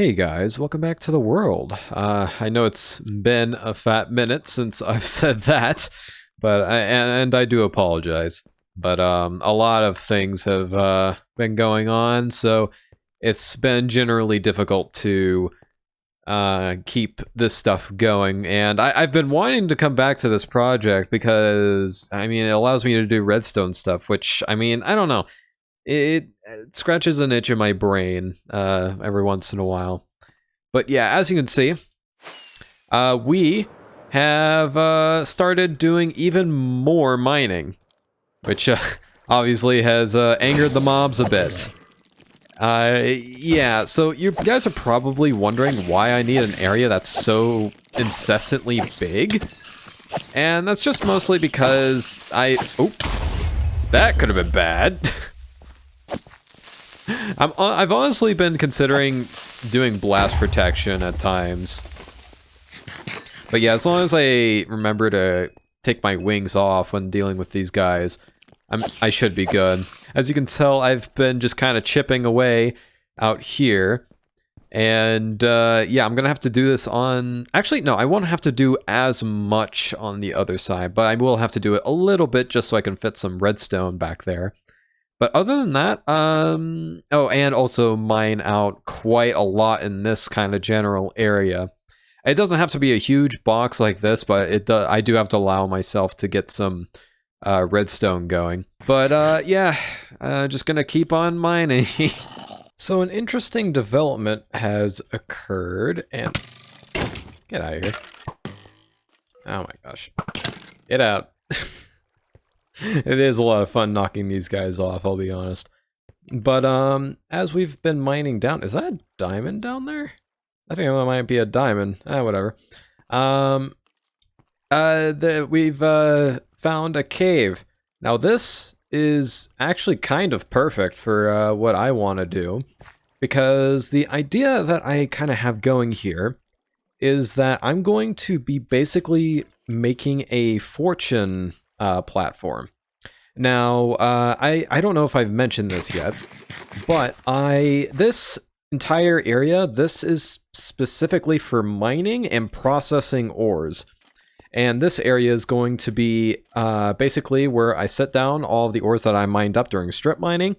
Hey guys, welcome back to the world. I know it's been a fat minute since I've said that, but I do apologize. But a lot of things have been going on, so it's been generally difficult to keep this stuff going. And I've been wanting to come back to this project because I mean it allows me to do redstone stuff, which I mean I don't know. It scratches an itch in my brain every once in a while. But yeah, as you can see, we have started doing even more mining, which obviously has angered the mobs a bit. Yeah, so you guys are probably wondering why I need an area that's so incessantly big. And that's just mostly because oh, that could have been bad. I've honestly been considering doing blast protection at times. But yeah, as long as I remember to take my wings off when dealing with these guys, I should be good. As you can tell, I've been just kind of chipping away out here. And yeah, I'm gonna have to do this on... Actually, no, I won't have to do as much on the other side, but I will have to do it a little bit just so I can fit some redstone back there. But other than that, oh, and also mine out quite a lot in this kind of general area. It doesn't have to be a huge box like this, but I do have to allow myself to get some redstone going. But yeah, just gonna keep on mining. So an interesting development has occurred, and get out of here. Oh my gosh. Get out. It is a lot of fun knocking these guys off, I'll be honest. But as we've been mining down, is that a diamond down there? I think it might be a diamond. Whatever. We've found a cave. Now this is actually kind of perfect for what I want to do, because the idea that I kind of have going here is that I'm going to be basically making a fortune platform. Now, I don't know if I've mentioned this yet, but this entire area, this is specifically for mining and processing ores. And this area is going to be basically where I set down all of the ores that I mined up during strip mining,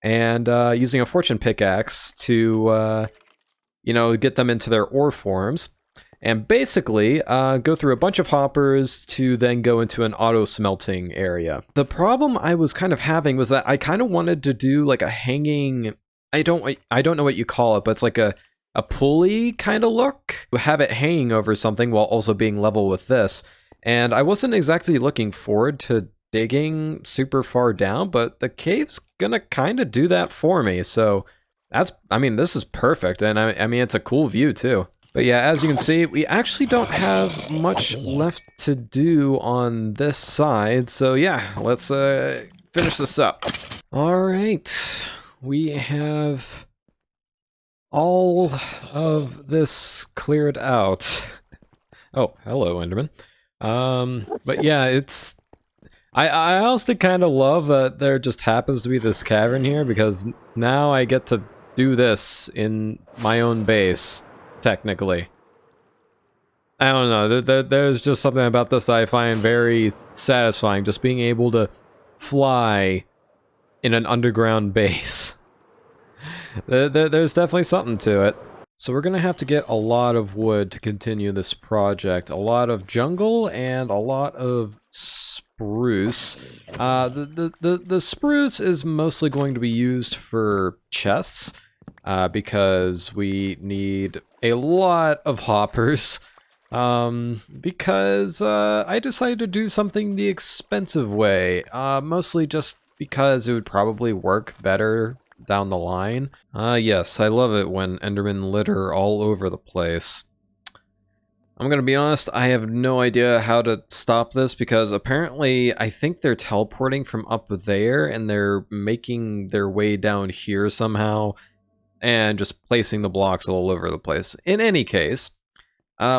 and using a fortune pickaxe to, you know, get them into their ore forms. And basically, go through a bunch of hoppers to then go into an auto smelting area. The problem I was kind of having was that I kind of wanted to do like a hanging, I don't know what you call it, but it's like a pulley kind of look. Have it hanging over something while also being level with this. And I wasn't exactly looking forward to digging super far down, but the cave's gonna kind of do that for me. So I mean, this is perfect. And I mean, it's a cool view too. But yeah, as you can see, we actually don't have much left to do on this side. So yeah, let's finish this up. All right, we have all of this cleared out. Oh, hello, Enderman. But yeah, it's... I honestly kind of love that there just happens to be this cavern here, because now I get to do this in my own base. Technically. I don't know, there's just something about this that I find very satisfying, just being able to fly in an underground base. There's definitely something to it. So we're gonna have to get a lot of wood to continue this project. A lot of jungle and a lot of spruce. The spruce is mostly going to be used for chests. Because we need a lot of hoppers. Because I decided to do something the expensive way. Mostly just because it would probably work better down the line. Yes, I love it when Endermen litter all over the place. I'm gonna be honest, I have no idea how to stop this, because apparently I think they're teleporting from up there and they're making their way down here somehow, and just placing the blocks all over the place. In any case,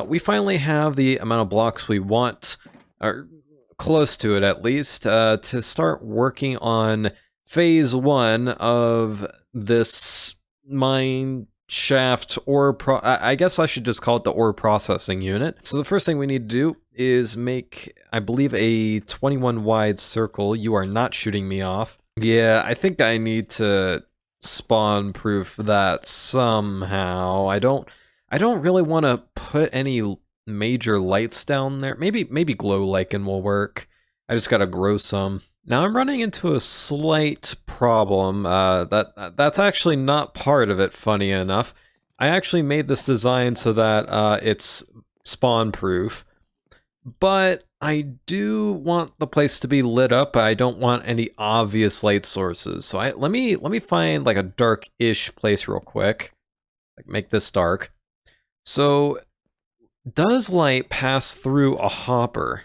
we finally have the amount of blocks we want, or close to it at least, to start working on phase 1 of this mine shaft ore I guess I should just call it the ore processing unit. So the first thing we need to do is make, I believe, a 21 wide circle. You are not shooting me off. Yeah, I think I need to spawn proof that somehow. I don't really want to put any major lights down there. Maybe glow lichen will work. I just gotta grow some. Now I'm running into a slight problem. That's actually not part of it, funny enough. I actually made this design so that it's spawn proof, but I do want the place to be lit up. I don't want any obvious light sources. So let me find like a dark-ish place real quick. Like make this dark. So does light pass through a hopper?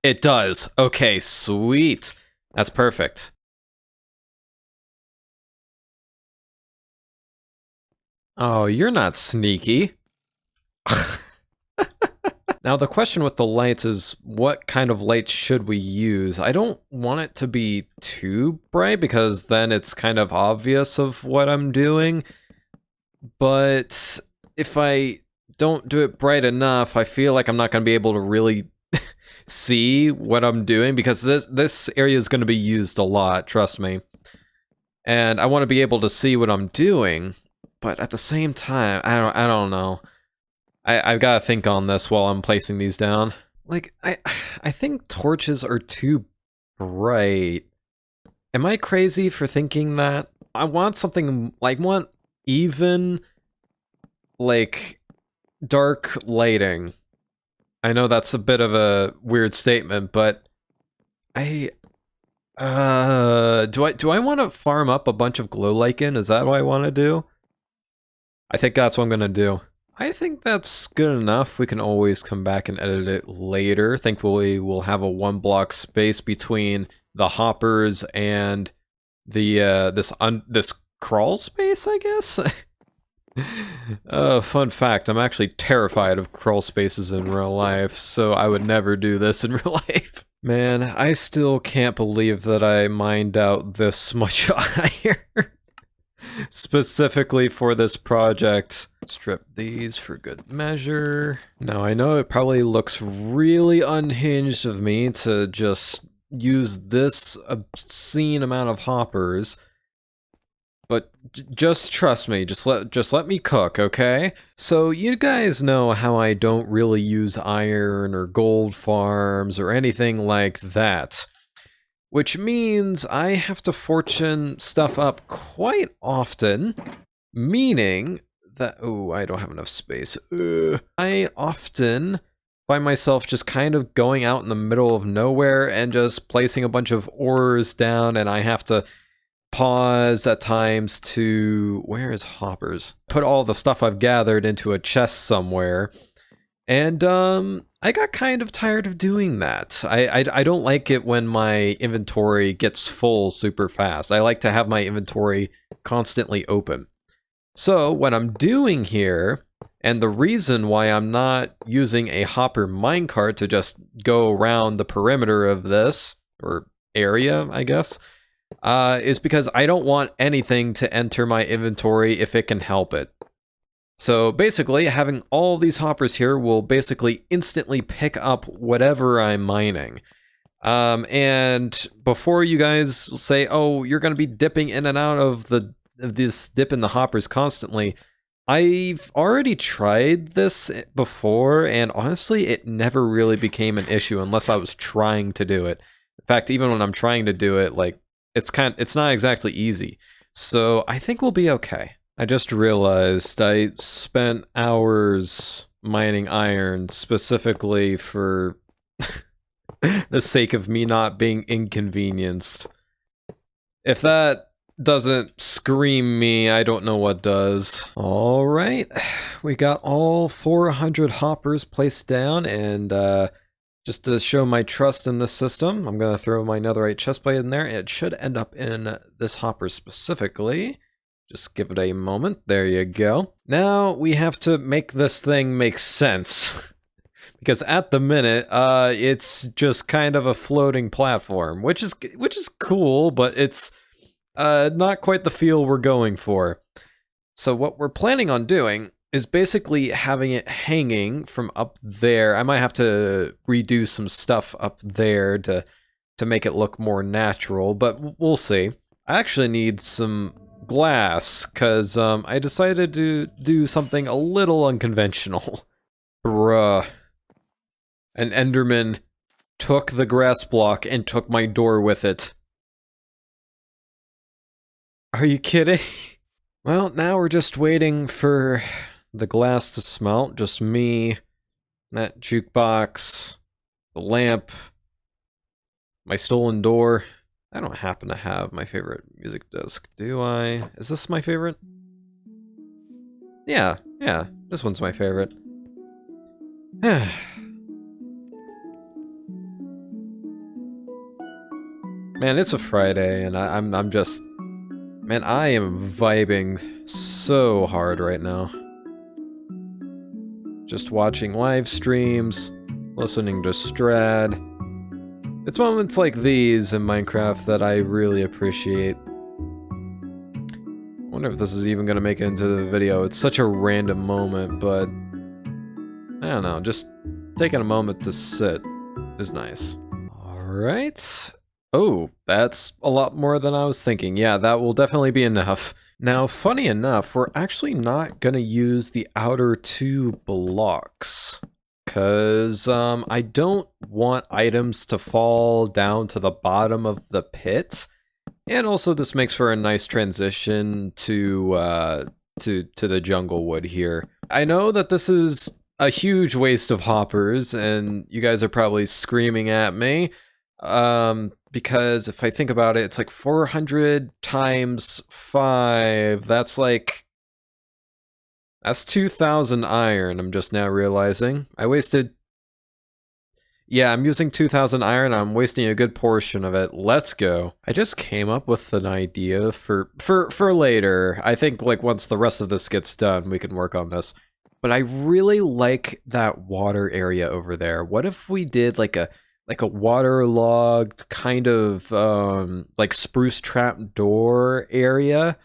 It does. Okay, sweet. That's perfect. Oh, you're not sneaky. Now, the question with the lights is, what kind of lights should we use? I don't want it to be too bright, because then it's kind of obvious of what I'm doing. But if I don't do it bright enough, I feel like I'm not going to be able to really see what I'm doing, because this area is going to be used a lot, trust me. And I want to be able to see what I'm doing, but at the same time, I don't know. I've got to think on this while I'm placing these down. Like, I think torches are too bright. Am I crazy for thinking that? I want something, like, want even, like, dark lighting. I know that's a bit of a weird statement, but do I want to farm up a bunch of glow lichen? Is that what I want to do? I think that's what I'm gonna do. I think that's good enough. We can always come back and edit it later. Thankfully, we'll have a 1 block space between the hoppers and the this crawl space, I guess. Fun fact, I'm actually terrified of crawl spaces in real life, so I would never do this in real life. Man, I still can't believe that I mined out this much iron. Specifically for this project. Strip these for good measure. Now, I know it probably looks really unhinged of me to just use this obscene amount of hoppers, but just trust me, just let me cook, okay? So you guys know how I don't really use iron or gold farms or anything like that, which means I have to fortune stuff up quite often, meaning that, oh, I don't have enough space. I often find myself just kind of going out in the middle of nowhere and just placing a bunch of ores down, and I have to pause at times to, where is hoppers? Put all the stuff I've gathered into a chest somewhere. And I got kind of tired of doing that. I don't like it when my inventory gets full super fast. I like to have my inventory constantly open. So what I'm doing here, and the reason why I'm not using a hopper minecart to just go around the perimeter of this, or area, I guess, is because I don't want anything to enter my inventory if it can help it. So basically, having all these hoppers here will basically instantly pick up whatever I'm mining. And before you guys say, oh, you're going to be dipping in and out of this dip in the hoppers constantly, I've already tried this before, and honestly, it never really became an issue unless I was trying to do it. In fact, even when I'm trying to do it, like, it's not exactly easy. So I think we'll be okay. I just realized I spent hours mining iron specifically for the sake of me not being inconvenienced. If that doesn't scream me, I don't know what does. All right, we got all 400 hoppers placed down, and just to show my trust in this system, I'm going to throw my netherite chestplate in there. It should end up in this hopper specifically. Just give it a moment. There you go. Now we have to make this thing make sense. Because at the minute, it's just kind of a floating platform, which is cool, but it's Not quite the feel we're going for. So what we're planning on doing is basically having it hanging from up there. I might have to redo some stuff up there to make it look more natural, but we'll see. I actually need some glass, because I decided to do something a little unconventional. Bruh. An Enderman took the grass block and took my door with it. Are you kidding? Well, now we're just waiting for the glass to smelt. Just me, that jukebox, the lamp, my stolen door. I don't happen to have my favorite music disc, do I? Is this my favorite? Yeah, this one's my favorite. Man, it's a Friday, and I'm just... Man, I am vibing so hard right now. Just watching live streams, listening to Strad. It's moments like these in Minecraft that I really appreciate. I wonder if this is even going to make it into the video. It's such a random moment, but... I don't know, just taking a moment to sit is nice. Alright. Oh, that's a lot more than I was thinking. Yeah, that will definitely be enough. Now, funny enough, we're actually not going to use the outer 2 blocks. Because I don't want items to fall down to the bottom of the pit. And also this makes for a nice transition to the jungle wood here. I know that this is a huge waste of hoppers, and you guys are probably screaming at me. Because if I think about it, it's like 400 times 5, that's 2,000 iron, I'm just now realizing. I wasted... Yeah, I'm using 2,000 iron, I'm wasting a good portion of it. Let's go. I just came up with an idea for later. I think, like, once the rest of this gets done, we can work on this. But I really like that water area over there. What if we did, like a waterlogged kind of like spruce trap door area,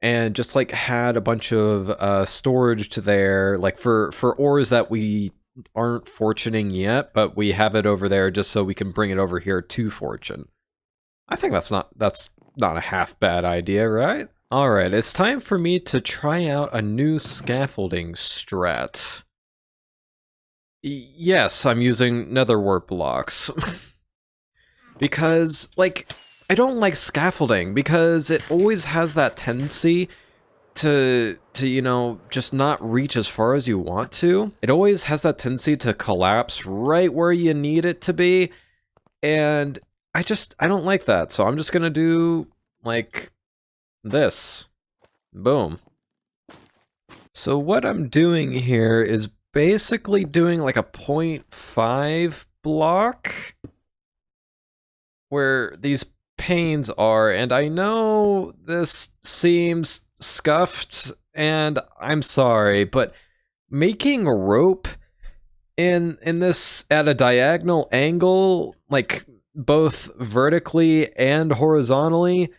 and just like had a bunch of storage there, like for ores that we aren't fortuning yet, but we have it over there just so we can bring it over here to fortune. I think that's not a half bad idea, right? All right, it's time for me to try out a new scaffolding strat. Yes, I'm using nether wart blocks. Because, like, I don't like scaffolding, because it always has that tendency to, you know, just not reach as far as you want to. It always has that tendency to collapse right where you need it to be, and I don't like that, so I'm just gonna do, like, this. Boom. So what I'm doing here is basically doing like a 0.5 block where these panes are, and I know this seems scuffed, and I'm sorry, but making a rope in this at a diagonal angle, like both vertically and horizontally,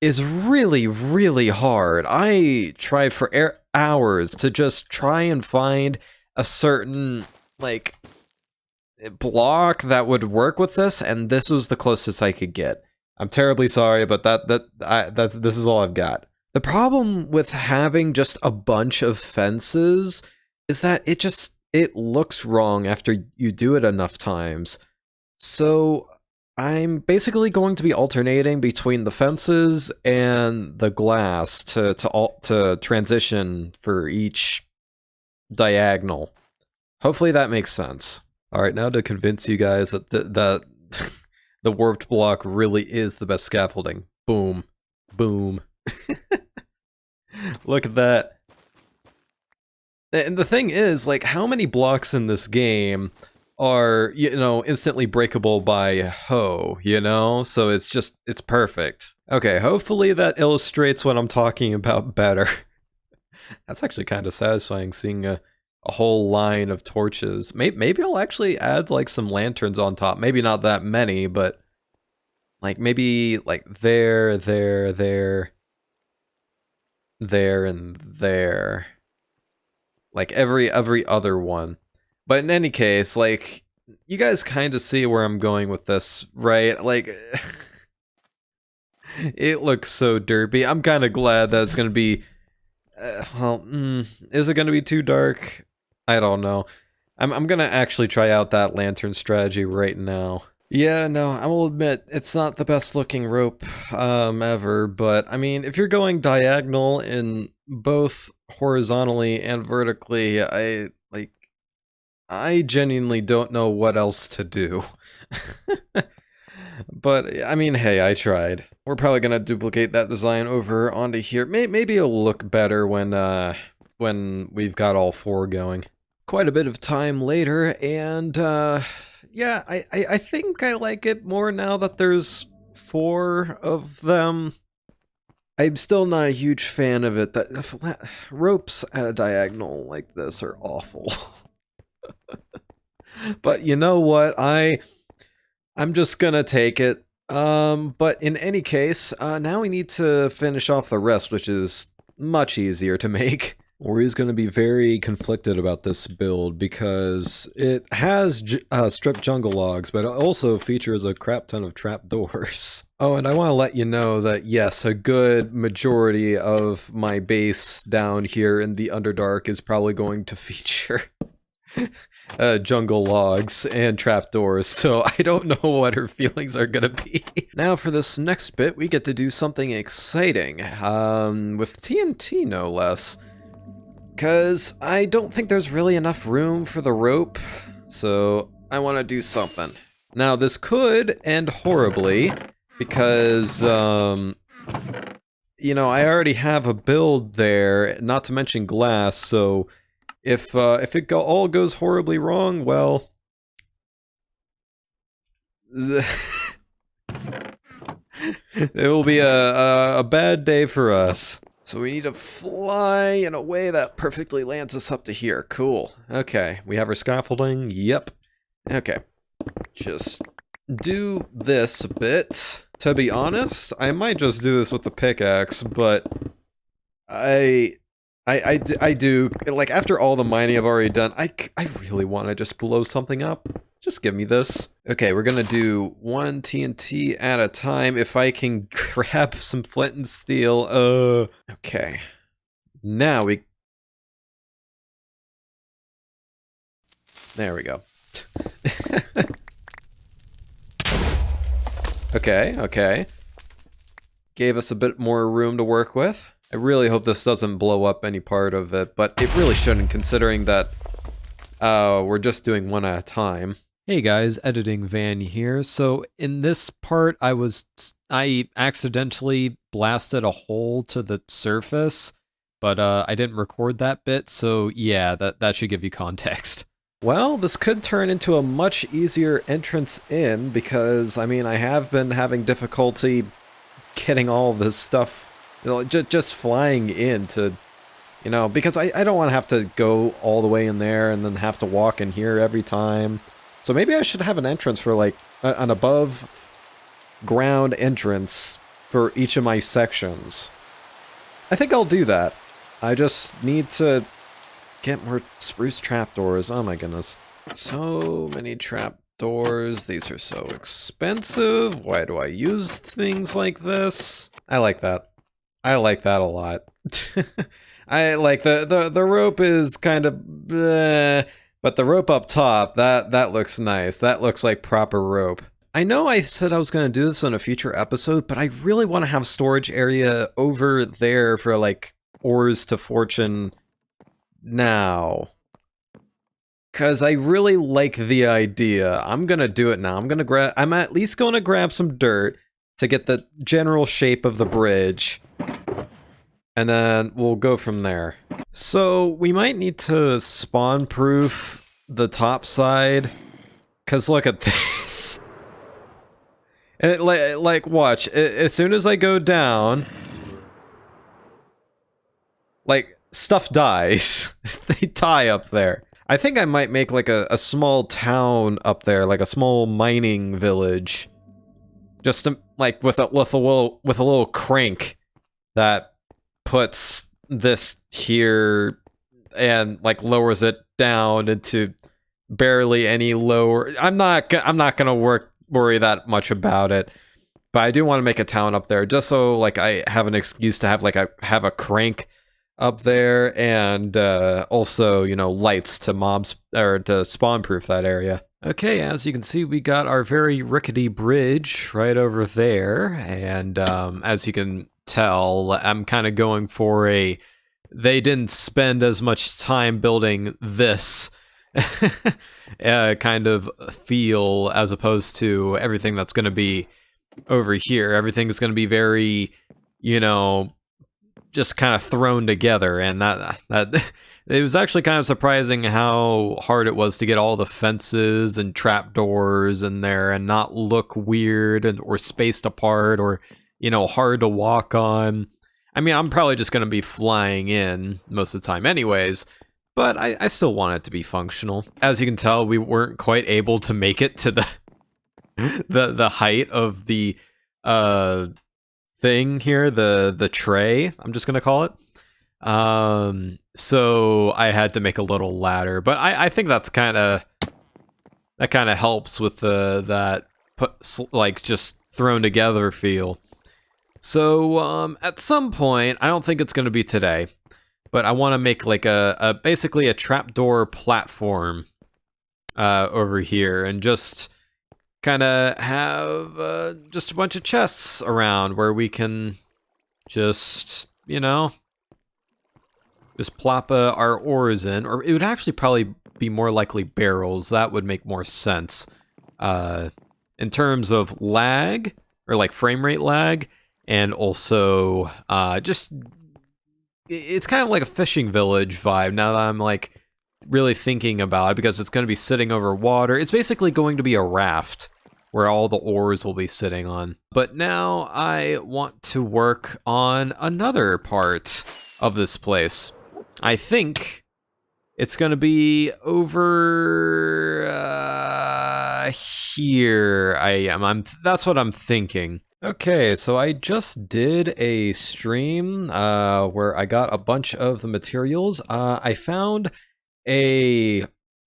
is really, really hard. I tried for hours to just try and find a certain, like, block that would work with this, and this was the closest I could get. I'm terribly sorry, but this is all I've got. The problem with having just a bunch of fences is that it looks wrong after you do it enough times. So I'm basically going to be alternating between the fences and the glass to transition for each diagonal. Hopefully that makes sense. All right, now to convince you guys that the warped block really is the best scaffolding. Boom. Boom. Look at that. And the thing is, like, how many blocks in this game are, you know, instantly breakable by hoe, you know? So it's perfect. Okay, hopefully that illustrates what I'm talking about better. That's actually kind of satisfying, seeing a whole line of torches. Maybe I'll actually add, like, some lanterns on top. Maybe not that many, but Like maybe like there, and there. Like every other one. But in any case, like, you guys kind of see where I'm going with this, right? Like, it looks so derpy. I'm kind of glad that it's going to be, is it going to be too dark? I don't know. I'm going to actually try out that lantern strategy right now. Yeah, no, I will admit, it's not the best looking rope, ever, but, I mean, if you're going diagonal in both horizontally and vertically, I genuinely don't know what else to do. But, I mean, hey, I tried. We're probably gonna duplicate that design over onto here. Maybe it'll look better when we've got all four going. Quite a bit of time later, and, yeah, I think I like it more now that there's four of them. I'm still not a huge fan of it. That ropes at a diagonal like this are awful. But you know what? I'm just gonna take it. But in any case, now we need to finish off the rest, which is much easier to make. Ori's going to be very conflicted about this build because it has stripped jungle logs, but it also features a crap ton of trapdoors. Oh, and I want to let you know that yes, a good majority of my base down here in the Underdark is probably going to feature jungle logs and trapdoors, so I don't know what her feelings are gonna be. Now for this next bit, we get to do something exciting, with TNT no less. Because I don't think there's really enough room for the rope, so I want to do something. Now, this could end horribly, because, you know, I already have a build there, not to mention glass, so if it all goes horribly wrong, well... it will be a bad day for us. So we need to fly in a way that perfectly lands us up to here. Cool. Okay, we have our scaffolding. Yep. Okay. Just do this a bit. To be honest, I might just do this with the pickaxe, but I do, like, after all the mining I've already done, I really want to just blow something up. Just give me this. Okay, we're gonna do one TNT at a time. If I can grab some flint and steel, okay. Now there we go. Okay. Gave us a bit more room to work with. I really hope this doesn't blow up any part of it, but it really shouldn't, considering that we're just doing one at a time. Hey guys, Editing Van here. So in this part, I accidentally blasted a hole to the surface, but I didn't record that bit, so yeah, that should give you context. Well, this could turn into a much easier entrance in, because, I mean, I have been having difficulty getting all this stuff, you know, just flying into, you know, because I don't want to have to go all the way in there and then have to walk in here every time. So maybe I should have an entrance for, like, an above ground entrance for each of my sections. I think I'll do that. I just need to get more spruce trapdoors. Oh my goodness. So many trapdoors. These are so expensive. Why do I use things like this? I like that. I like that a lot. I like the rope is kind of bleh. But the rope up top, that looks nice. That looks like proper rope. I know I said I was going to do this in a future episode, but I really want to have storage area over there for, like, ores to fortune now. Because I really like the idea. I'm going to do it now. I'm at least going to grab some dirt to get the general shape of the bridge. And then we'll go from there. So we might need to spawn-proof the top side. Because look at this. And like watch, as soon as I go down, like, stuff dies. They die up there. I think I might make like a small town up there, like a small mining village. Just to like with a little crank that puts this here and like lowers it down into barely any lower. I'm not gonna worry that much about it, but I do want to make a town up there just so like I have an excuse to have like have a crank up there, and also, you know, lights to mobs or to spawn proof that area. Okay, as you can see, we got our very rickety bridge right over there, and as you can tell, I'm kind of going for a they didn't spend as much time building this kind of feel as opposed to everything that's going to be over here. Everything's going to be very, you know, just kind of thrown together, and that it was actually kind of surprising how hard it was to get all the fences and trapdoors in there and not look weird or spaced apart or, you know, hard to walk on. I mean, I'm probably just going to be flying in most of the time anyways, but I still want it to be functional. As you can tell, we weren't quite able to make it to the the height of the thing here, the tray, I'm just gonna call it. So I had to make a little ladder, but I think that's kind of helps with that like just thrown together feel. So at some point, I don't think it's gonna be today, but I want to make like a basically a trapdoor platform over here, and just kind of have just a bunch of chests around where we can just, you know, just plop our ores in. Or it would actually probably be more likely barrels. That would make more sense in terms of lag, or like frame rate lag, and also just it's kind of like a fishing village vibe now that I'm like really thinking about it, because it's going to be sitting over water. It's basically going to be a raft where all the ores will be sitting on. But now I want to work on another part of this place. I think it's going to be over here. That's what I'm thinking. Okay, so I just did a stream where I got a bunch of the materials. I found a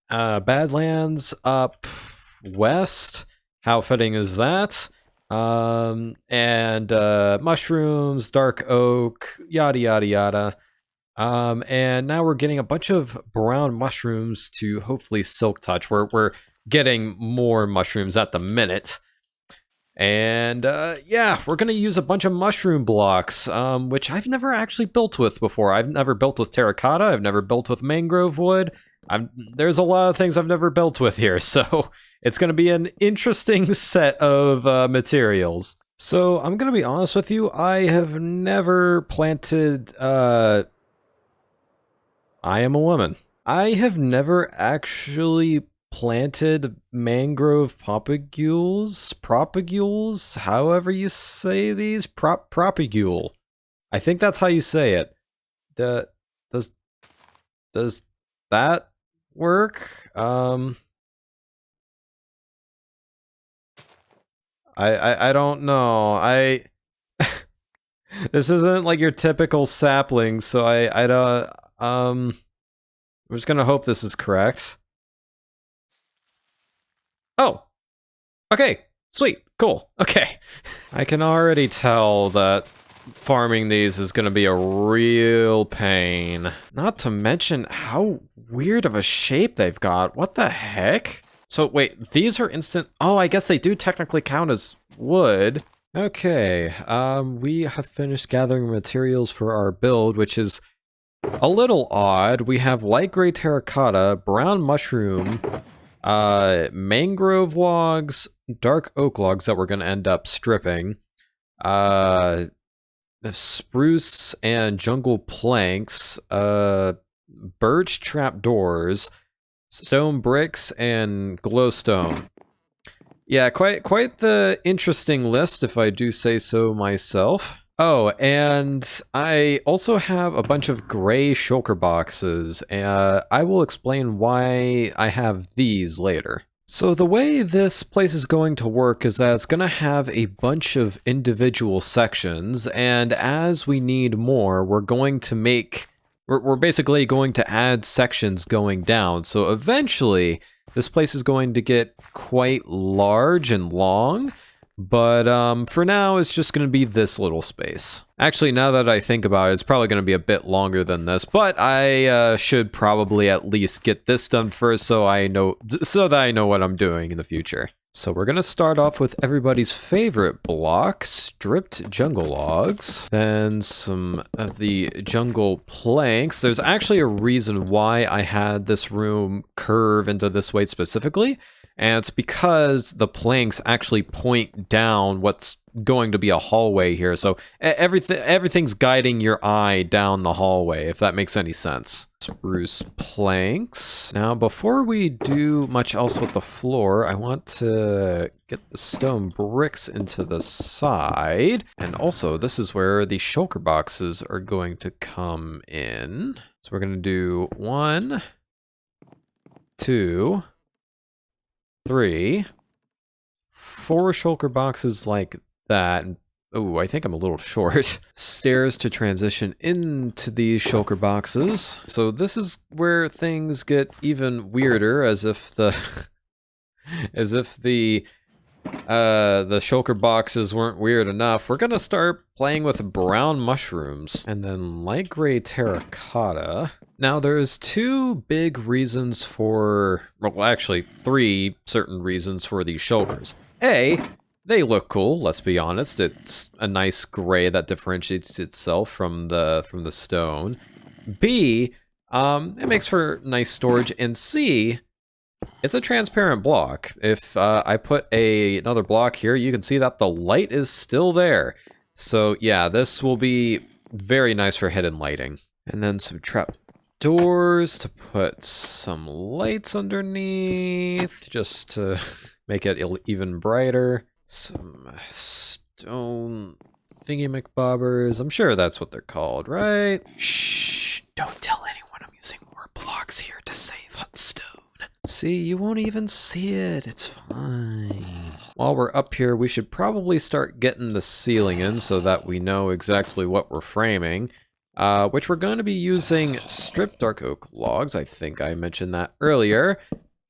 Badlands up west. How fitting is that? And mushrooms, dark oak, yada yada yada. And now we're getting a bunch of brown mushrooms to hopefully silk touch. We're getting more mushrooms at the minute. And yeah, we're gonna use a bunch of mushroom blocks, which I've never actually built with before. I've never built with terracotta. I've never built with mangrove wood. There's a lot of things I've never built with here, so it's gonna be an interesting set of materials. So I'm gonna be honest with you. I have never planted. I am a woman. I have never actually planted mangrove propagules, however you say these, propagule. I think that's how you say it. Does that work? I don't know. This isn't like your typical sapling, so I don't I'm just gonna hope this is correct. Oh, okay, sweet, cool, okay. I can already tell that farming these is gonna be a real pain. Not to mention how weird of a shape they've got. What the heck? So wait, these are instant. Oh, I guess they do technically count as wood. Okay, we have finished gathering materials for our build, which is a little odd. We have light gray terracotta, brown mushroom, mangrove logs, dark oak logs that we're going to end up stripping, spruce and jungle planks, birch trapdoors, stone bricks, and glowstone. Yeah, quite the interesting list, if I do say so myself. Oh, and I also have a bunch of gray shulker boxes. I will explain why I have these later. So the way this place is going to work is that it's going to have a bunch of individual sections, and as we need more, we're going to we're basically going to add sections going down. So eventually, this place is going to get quite large and long, but for now, it's just going to be this little space. Actually, now that I think about it, it's probably going to be a bit longer than this, but I should probably at least get this done first so that I know what I'm doing in the future. So we're going to start off with everybody's favorite block, stripped jungle logs, then some of the jungle planks. There's actually a reason why I had this room curve into this way specifically, and it's because the planks actually point down what's going to be a hallway here. So everything's guiding your eye down the hallway, if that makes any sense. Spruce planks. Now, before we do much else with the floor, I want to get the stone bricks into the side. And also, this is where the shulker boxes are going to come in. So we're going to do 1, 2, 3, 4 shulker boxes like that. Oh, I think I'm a little short. Stairs to transition into these shulker boxes. So this is where things get even weirder, as if the shulker boxes weren't weird enough. We're gonna start playing with brown mushrooms and then light gray terracotta. Now there's 2 big reasons for, well, actually 3 certain reasons for these shulkers. A, they look cool, let's be honest. It's a nice gray that differentiates itself from the stone. B, it makes for nice storage. And C, it's a transparent block. If I put another block here, you can see that the light is still there. So yeah, this will be very nice for hidden lighting. And then some trap doors to put some lights underneath, just to make it even brighter. Some stone thingy-McBobbers. I'm sure that's what they're called, right? Shh, don't tell anyone I'm using more blocks here to save stone. See, you won't even see it. It's fine. While we're up here, we should probably start getting the ceiling in so that we know exactly what we're framing. Which we're going to be using stripped dark oak logs. I think I mentioned that earlier.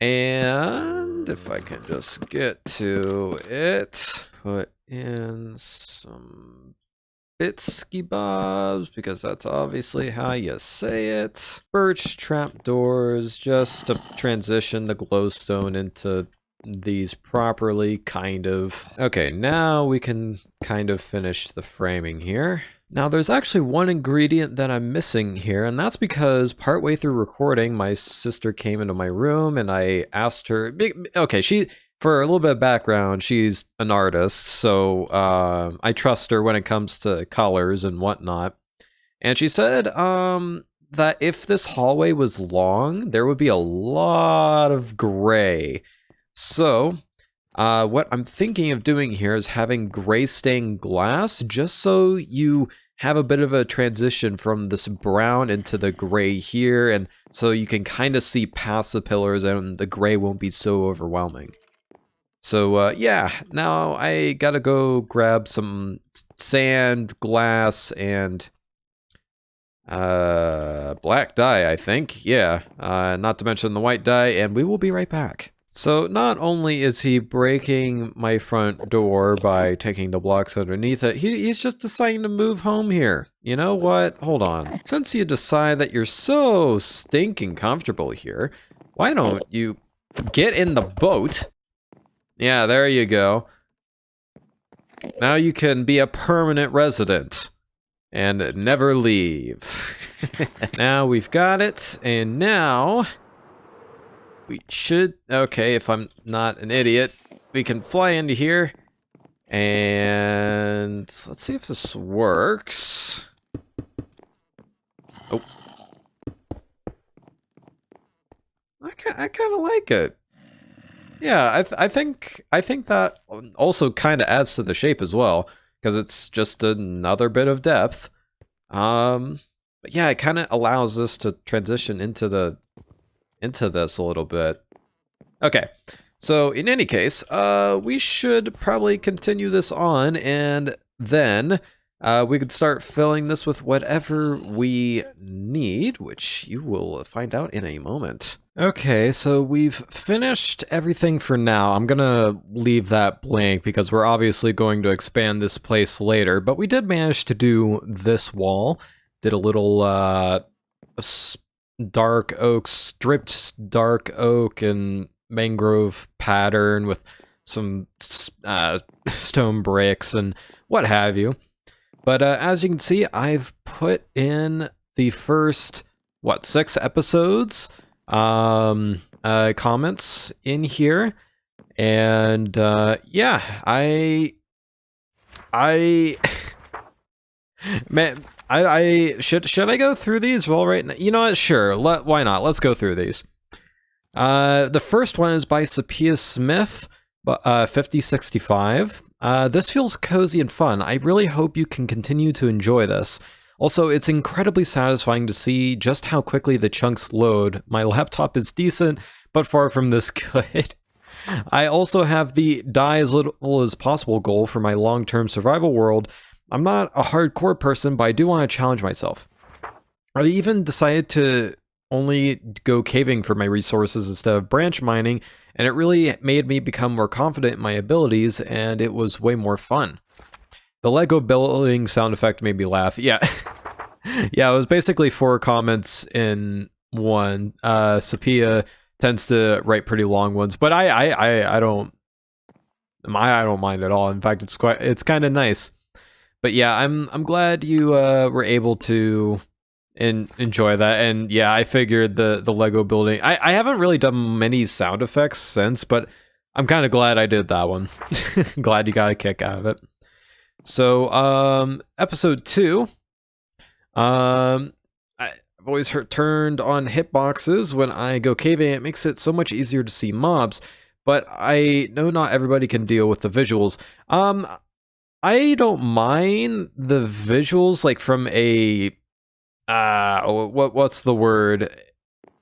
And if I can just get to it, put in some bitsky bobs, because that's obviously how you say it. Birch trapdoors, just to transition the glowstone into these properly, kind of. Okay, now we can kind of finish the framing here. Now, there's actually one ingredient that I'm missing here, and that's because partway through recording, my sister came into my room and I asked her, okay, for a little bit of background, she's an artist, so I trust her when it comes to colors and whatnot. And she said that if this hallway was long, there would be a lot of gray. So what I'm thinking of doing here is having gray stained glass, just so you have a bit of a transition from this brown into the gray here, and so you can kind of see past the pillars and the gray won't be so overwhelming. So yeah, now I gotta go grab some sand, glass, and black dye, I think. Yeah, not to mention the white dye, and we will be right back. So not only is he breaking my front door by taking the blocks underneath it, he's just deciding to move home here. You know what? Hold on. Since you decide that you're so stinking comfortable here, why don't you get in the boat? Yeah, there you go. Now you can be a permanent resident and never leave. Now we've got it, and now we should, okay, if I'm not an idiot, we can fly into here, and let's see if this works. Oh. I kind of like it. Yeah, I think that also kind of adds to the shape as well, because it's just another bit of depth. But yeah, it kind of allows us to transition into this a little bit. Okay, So in any case, we should probably continue this on, and then we could start filling this with whatever we need, which you will find out in a moment. Okay, so we've finished everything for now. I'm gonna leave that blank because we're obviously going to expand this place later, but we did manage to do this wall. Did a little dark oak, stripped dark oak and mangrove pattern with some stone bricks and what have you. But as you can see, I've put in the first, 6 episodes comments in here. And yeah, I man, should I go through these well right now? You know what? Sure. Why not? Let's go through these. The first one is by Sophia Smith, 5065. This feels cozy and fun. I really hope you can continue to enjoy this. Also, it's incredibly satisfying to see just how quickly the chunks load. My laptop is decent, but far from this good. I also have the die as little as possible goal for my long-term survival world. I'm not a hardcore person, but I do want to challenge myself. I even decided to only go caving for my resources instead of branch mining, and it really made me become more confident in my abilities, and it was way more fun. The Lego building sound effect made me laugh. Yeah. Yeah, it was basically 4 comments in one. Sophia tends to write pretty long ones, but I don't mind at all. In fact, it's kind of nice. But yeah, I'm glad you were able to enjoy that. And yeah, I figured the Lego building. I haven't really done many sound effects since, but I'm kind of glad I did that one. Glad you got a kick out of it. So episode 2. I've always turned on hitboxes when I go caving. It makes it so much easier to see mobs, but I know not everybody can deal with the visuals. I don't mind the visuals, like from a what's the word?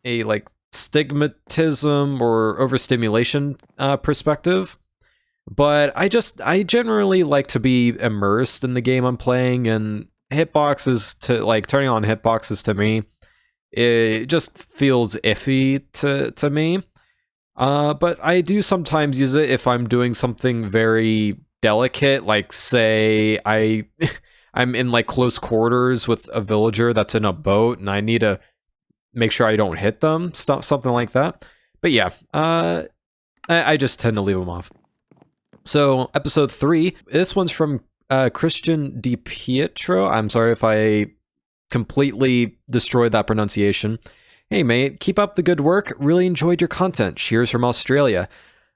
A like stigmatism or overstimulation perspective. But I generally like to be immersed in the game I'm playing, and hitboxes turning on hitboxes to me, it just feels iffy to me. But I do sometimes use it if I'm doing something very delicate, like say I'm in like close quarters with a villager that's in a boat and I need to make sure I don't hit them, something like that. But yeah, I just tend to leave them off. So episode 3, this one's from Christian Di Pietro. I'm sorry if I completely destroyed that pronunciation. Hey mate, keep up the good work. Really enjoyed your content. Cheers from Australia.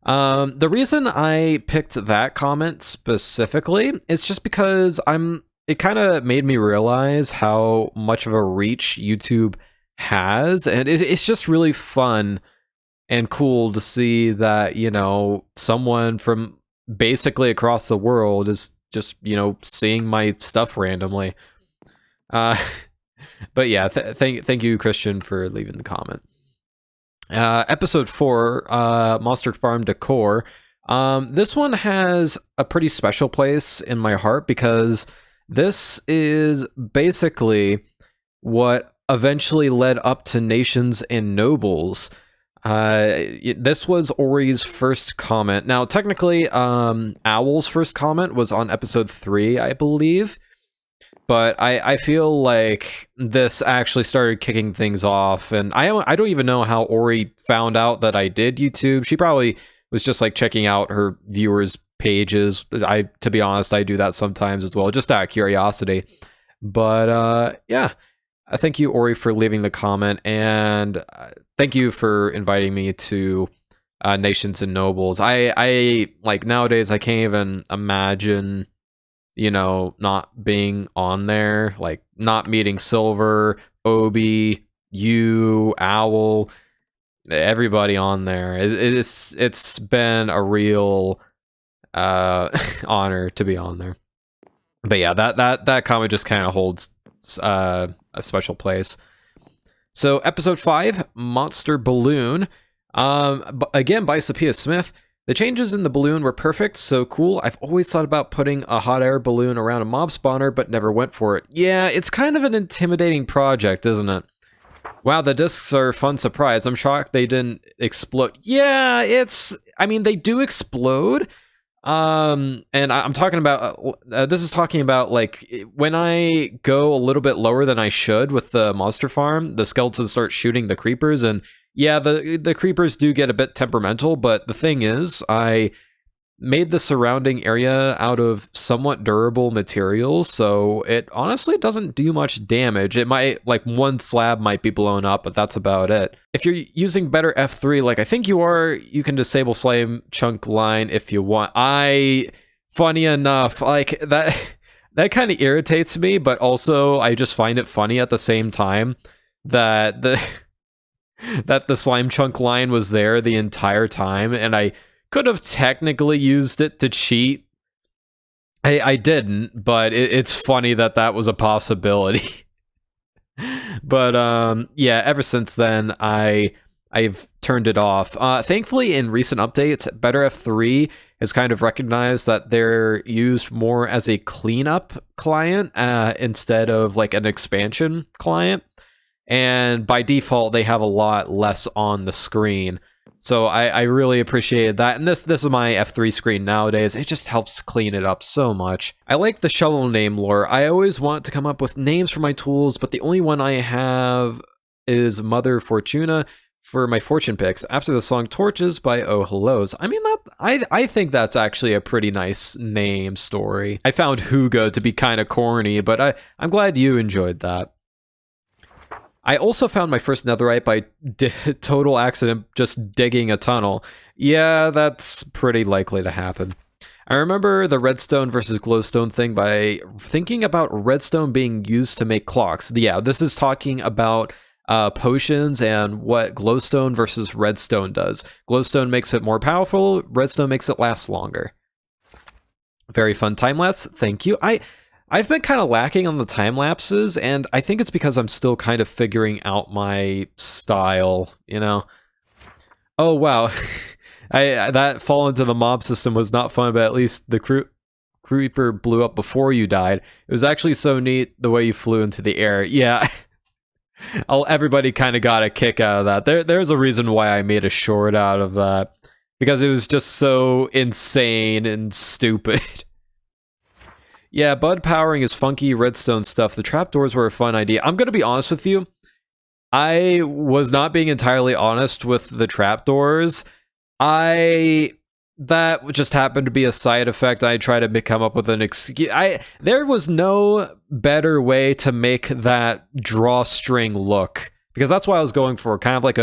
The reason I picked that comment specifically is just because it kind of made me realize how much of a reach YouTube has, and it's just really fun and cool to see that, you know, someone from basically across the world is just, you know, seeing my stuff randomly. But yeah, thank you, Christian, for leaving the comment. Episode 4, Monster Farm Decor. This one has a pretty special place in my heart because this is basically what eventually led up to Nations and Nobles. This was Ori's first comment. Now, technically, Owl's first comment was on episode 3, I believe. But I feel like this actually started kicking things off, and I don't even know how Ori found out that I did YouTube. She probably was just like checking out her viewers' pages. To be honest, I do that sometimes as well, just out of curiosity. But yeah, thank you, Ori, for leaving the comment, and thank you for inviting me to Nations and Nobles. I like nowadays I can't even imagine, you know, not being on there, like not meeting Silver, Obi, you, Owl, everybody on there. It's been a real honor to be on there. But yeah, that comment just kind of holds a special place. So episode 5, Monster Balloon. Again, by Sophia Smith. The changes in the balloon were perfect, so cool. I've always thought about putting a hot air balloon around a mob spawner, but never went for it. Yeah, it's kind of an intimidating project, isn't it? Wow, the discs are a fun surprise. I'm shocked they didn't explode. Yeah, I mean, they do explode. And I'm talking about, this is talking about, like, when I go a little bit lower than I should with the monster farm, the skeletons start shooting the creepers, and yeah, the creepers do get a bit temperamental, but the thing is, I made the surrounding area out of somewhat durable materials, so it honestly doesn't do much damage. It might, like, one slab might be blown up, but that's about it. If you're using better F3, like I think you are, you can disable slime chunk line if you want. Funny enough, like, that kind of irritates me, but also I just find it funny at the same time that that the slime chunk line was there the entire time, and I could have technically used it to cheat. I didn't, but it's funny that that was a possibility. But yeah, ever since then, I've turned it off. Thankfully, in recent updates, Better F3 has kind of recognized that they're used more as a cleanup client instead of like an expansion client. And by default, they have a lot less on the screen. So I really appreciated that. And this is my F3 screen nowadays. It just helps clean it up so much. I like the shovel name lore. I always want to come up with names for my tools, but the only one I have is Mother Fortuna for my fortune picks after the song Torches by Oh Hellos. I mean, I think that's actually a pretty nice name story. I found Hugo to be kind of corny, but I'm glad you enjoyed that. I also found my first netherite by total accident just digging a tunnel. Yeah, that's pretty likely to happen. I remember the redstone versus glowstone thing by thinking about redstone being used to make clocks. Yeah, this is talking about potions and what glowstone versus redstone does. Glowstone makes it more powerful, redstone makes it last longer. Very fun time lapse, thank you. I've been kind of lacking on the time lapses, and I think it's because I'm still kind of figuring out my style, you know? Oh, wow. That fall into the mob system was not fun, but at least the creeper blew up before you died. It was actually so neat the way you flew into the air. Yeah. Everybody kind of got a kick out of that. There's a reason why I made a short out of that, because it was just so insane and stupid. Yeah, bud powering is funky redstone stuff. The trapdoors were a fun idea. I'm gonna be honest with you. I was not being entirely honest with the trapdoors. That just happened to be a side effect. I tried to come up with an excuse. There was no better way to make that drawstring look, because that's what I was going for, kind of like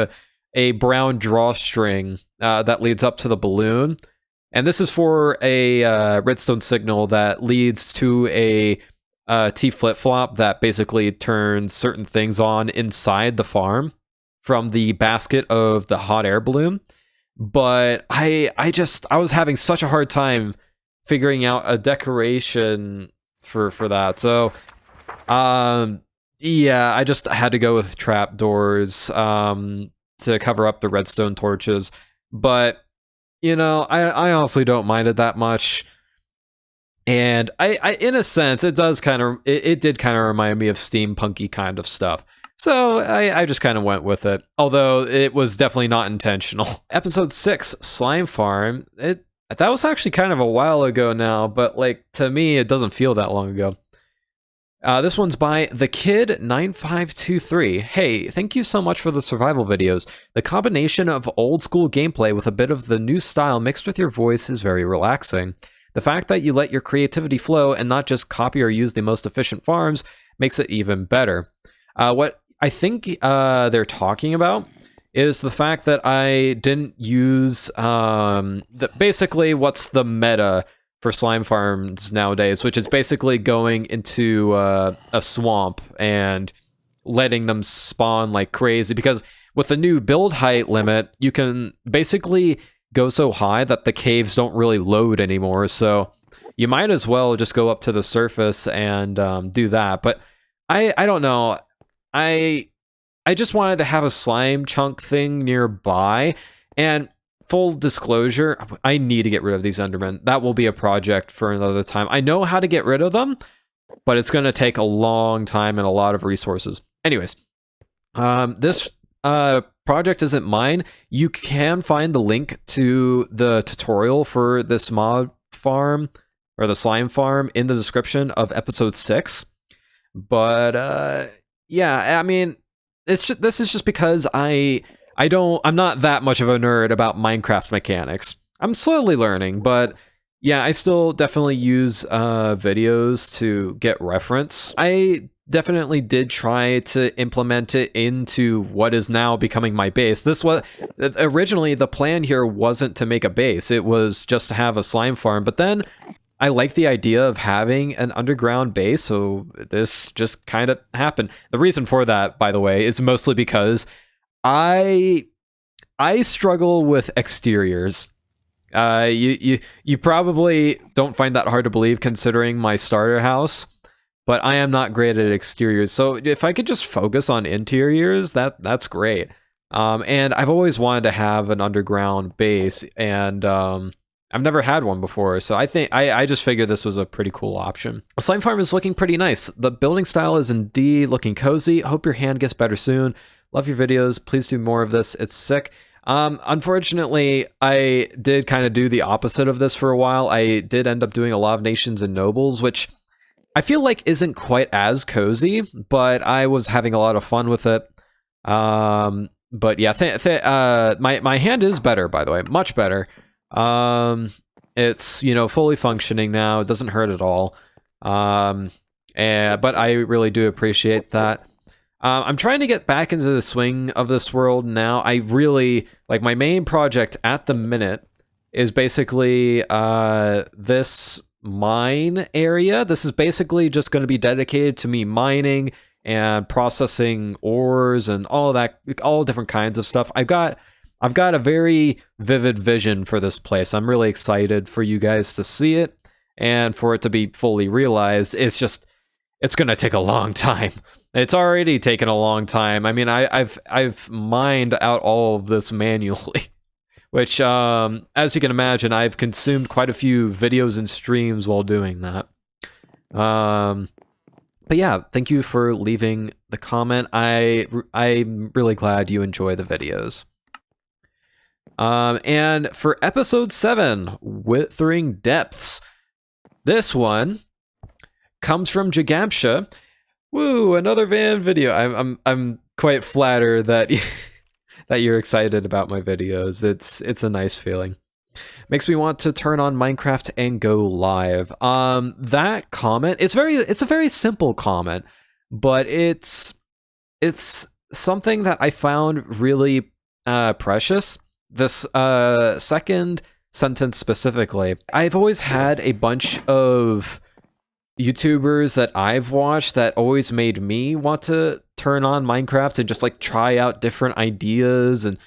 a brown drawstring that leads up to the balloon. And this is for a redstone signal that leads to a T flip-flop that basically turns certain things on inside the farm from the basket of the hot air balloon. But I was having such a hard time figuring out a decoration for that. So yeah, I just had to go with trapdoors to cover up the redstone torches. But you know, I honestly don't mind it that much. And I in a sense, it did kind of remind me of steampunky kind of stuff. So I just kind of went with it. Although it was definitely not intentional. Episode 6, Slime Farm. That was actually kind of a while ago now, but like to me, it doesn't feel that long ago. This one's by TheKid9523. Hey, thank you so much for the survival videos. The combination of old school gameplay with a bit of the new style mixed with your voice is very relaxing. The fact that you let your creativity flow and not just copy or use the most efficient farms makes it even better. What I think they're talking about is the fact that I didn't use basically what's the meta for slime farms nowadays, which is basically going into a swamp and letting them spawn like crazy, because with the new build height limit, you can basically go so high that the caves don't really load anymore, so you might as well just go up to the surface and do that. But I don't know, I just wanted to have a slime chunk thing nearby, And full disclosure, I need to get rid of these Endermen. That will be a project for another time. I know how to get rid of them, but it's going to take a long time and a lot of resources. Anyways, this project isn't mine. You can find the link to the tutorial for this mob farm, or the slime farm, in the description of episode 6. But yeah, I mean, this is just because I'm not that much of a nerd about Minecraft mechanics. I'm slowly learning, but yeah, I still definitely use videos to get reference. I definitely did try to implement it into what is now becoming my base. This was originally, the plan here wasn't to make a base. It was just to have a slime farm, but then I like the idea of having an underground base, so this just kind of happened. The reason for that, by the way, is mostly because I struggle with exteriors. You probably don't find that hard to believe considering my starter house, but I am not great at exteriors. So if I could just focus on interiors, that's great. And I've always wanted to have an underground base, and I've never had one before, so I just figured this was a pretty cool option. The slime farm is looking pretty nice. The building style is indeed looking cozy. Hope your hand gets better soon. Love your videos. Please do more of this. It's sick. Unfortunately, I did kind of do the opposite of this for a while. I did end up doing a lot of Nations and Nobles, which I feel like isn't quite as cozy, but I was having a lot of fun with it. But yeah, my hand is better, by the way, much better. It's, you know, fully functioning now. It doesn't hurt at all. But I really do appreciate that. I'm trying to get back into the swing of this world now. I really, like, my main project at the minute is basically this mine area. This is basically just going to be dedicated to me mining and processing ores and all that, all different kinds of stuff. I've got a very vivid vision for this place. I'm really excited for you guys to see it and for it to be fully realized. It's going to take a long time. It's already taken a long time. I mean, I've mined out all of this manually, which, as you can imagine, I've consumed quite a few videos and streams while doing that. But yeah, thank you for leaving the comment. I'm really glad you enjoy the videos. And for episode 7, Withering Depths, this one comes from Jagabsha. Woo, another van video. I'm quite flattered that that you're excited about my videos. It's a nice feeling. Makes me want to turn on Minecraft and go live. That comment, it's a very simple comment, but it's something that I found really precious. This second sentence specifically. I've always had a bunch of YouTubers that I've watched that always made me want to turn on Minecraft and just like try out different ideas and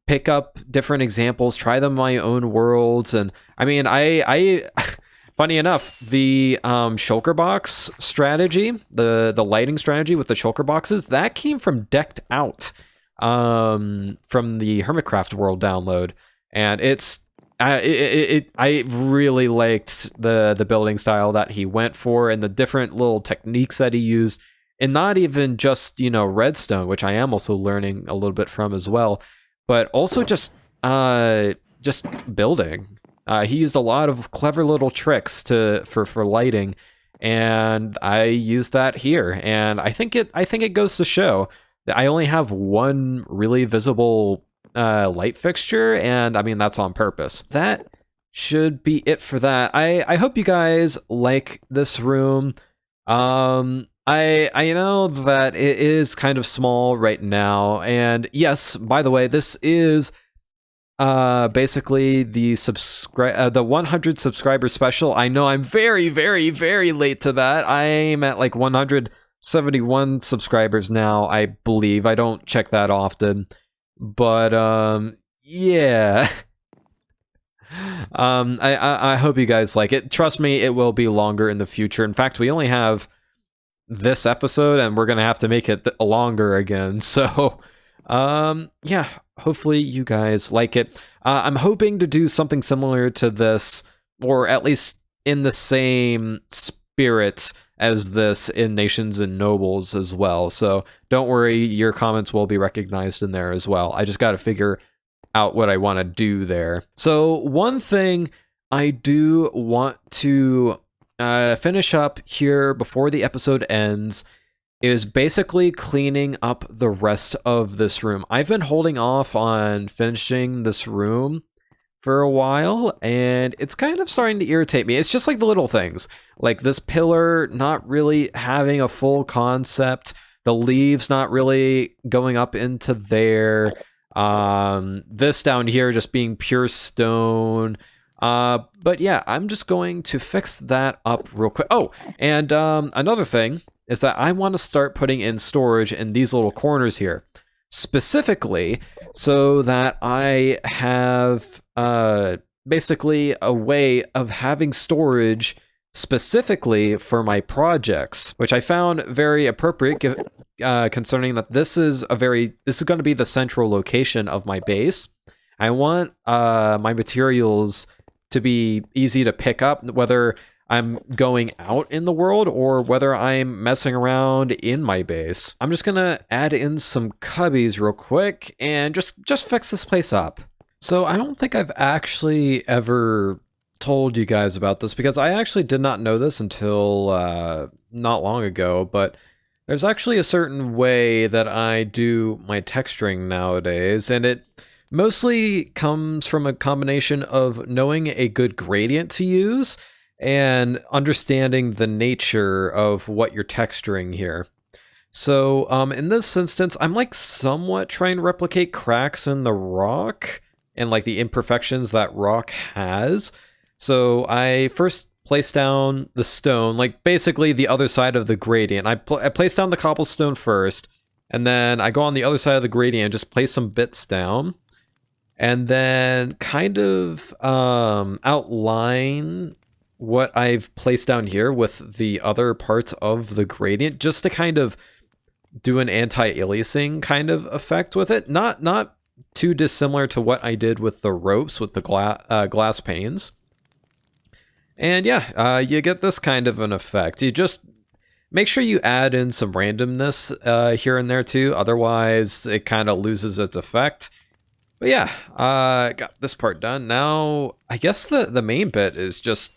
pick up different examples, try them in my own worlds. And I mean, I funny enough, the shulker box strategy, the lighting strategy with the shulker boxes, that came from Decked Out, from the Hermitcraft World download, and I really liked the building style that he went for and the different little techniques that he used, and not even just, you know, redstone, which I am also learning a little bit from as well, but also just building. He used a lot of clever little tricks for lighting, and I used that here, and I think it goes to show that I only have one really visible light fixture, and I mean, that's on purpose. That should be it for that. I hope you guys like this room. I know that it is kind of small right now, and yes, by the way, this is basically the 100 subscriber special. I know I'm very, very, very late to that. I'm at like 171 subscribers now, I believe. I don't check that often. But yeah. I hope you guys like it. Trust me, it will be longer in the future. In fact, we only have this episode and we're gonna have to make it longer again. So yeah, hopefully you guys like it. I'm hoping to do something similar to this, or at least in the same spirit as this in Nations and Nobles as well. So don't worry, your comments will be recognized in there as well. I just got to figure out what I want to do there. So one thing I do want to finish up here before the episode ends is basically cleaning up the rest of this room. I've been holding off on finishing this room for a while, and it's kind of starting to irritate me. It's just like the little things, like this pillar not really having a full concept, the leaves not really going up into there, this down here just being pure stone. But yeah, I'm just going to fix that up real quick. Oh, and another thing is that I want to start putting in storage in these little corners here, specifically so that I have basically a way of having storage specifically for my projects, which I found very appropriate concerning that this is going to be the central location of my base. I want my materials to be easy to pick up, whether I'm going out in the world or whether I'm messing around in my base. I'm just gonna add in some cubbies real quick and just fix this place up. So I don't think I've actually ever told you guys about this, because I actually did not know this until not long ago, but there's actually a certain way that I do my texturing nowadays, and it mostly comes from a combination of knowing a good gradient to use and understanding the nature of what you're texturing here. So in this instance, I'm like somewhat trying to replicate cracks in the rock and like the imperfections that rock has. So I first place down the stone, like basically the other side of the gradient. I place down the cobblestone first, and then I go on the other side of the gradient and just place some bits down, and then kind of outline what I've placed down here with the other parts of the gradient, just to kind of do an anti-aliasing kind of effect with it. Not too dissimilar to what I did with the ropes with the glass panes. And yeah, you get this kind of an effect. You just make sure you add in some randomness here and there too, otherwise it kind of loses its effect. But yeah, got this part done. Now, I guess the main bit is just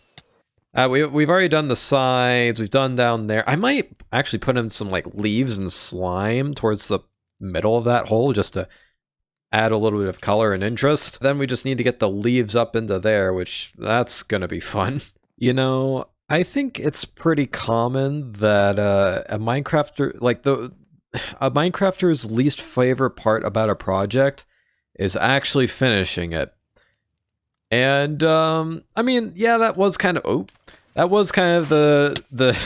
we've already done the sides, we've done down there. I might actually put in some like leaves and slime towards the middle of that hole just to add a little bit of color and interest. Then we just need to get the leaves up into there, which that's gonna be fun. You know, I think it's pretty common that a Minecrafter, like a Minecrafter's least favorite part about a project is actually finishing it. And I mean, yeah, that was kind of the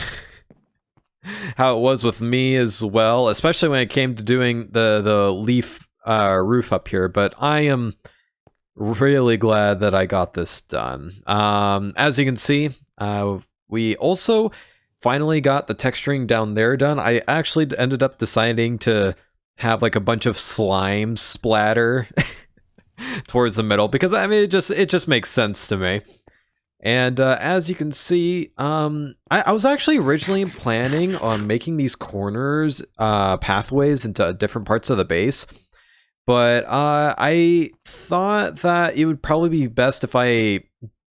how it was with me as well, especially when it came to doing the leaf roof up here. But I am really glad that I got this done. As you can see, we also finally got the texturing down there done. I actually ended up deciding to have like a bunch of slime splatter towards the middle, because I mean it just makes sense to me. And as you can see, I was actually originally planning on making these corners pathways into different parts of the base, but I thought that it would probably be best if I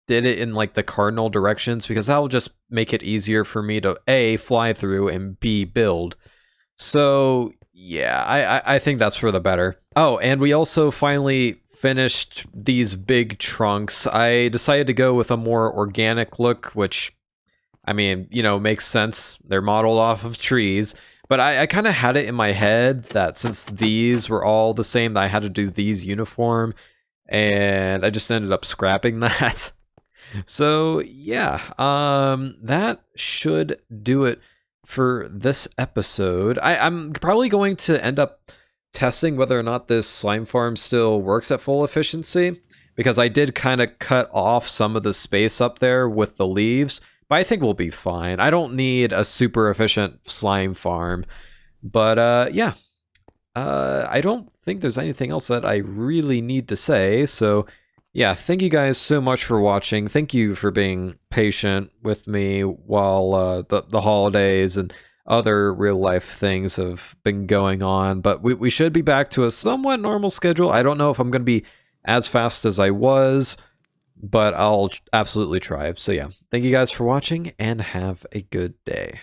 did it in like the cardinal directions, because that will just make it easier for me to A, fly through, and B, build. So yeah, I think that's for the better. Oh, and we also finally finished these big trunks. I decided to go with a more organic look, which, I mean, you know, makes sense. They're modeled off of trees. But I kind of had it in my head that since these were all the same, that I had to do these uniform. And I just ended up scrapping that. So yeah, that should do it for this episode. I'm probably going to end up testing whether or not this slime farm still works at full efficiency, because I did kind of cut off some of the space up there with the leaves, but I think we'll be fine. I don't need a super efficient slime farm, but yeah, I don't think there's anything else that I really need to say. So, yeah, thank you guys so much for watching. Thank you for being patient with me while the holidays and other real life things have been going on. But we should be back to a somewhat normal schedule. I don't know if I'm going to be as fast as I was, but I'll absolutely try. So, yeah, thank you guys for watching and have a good day.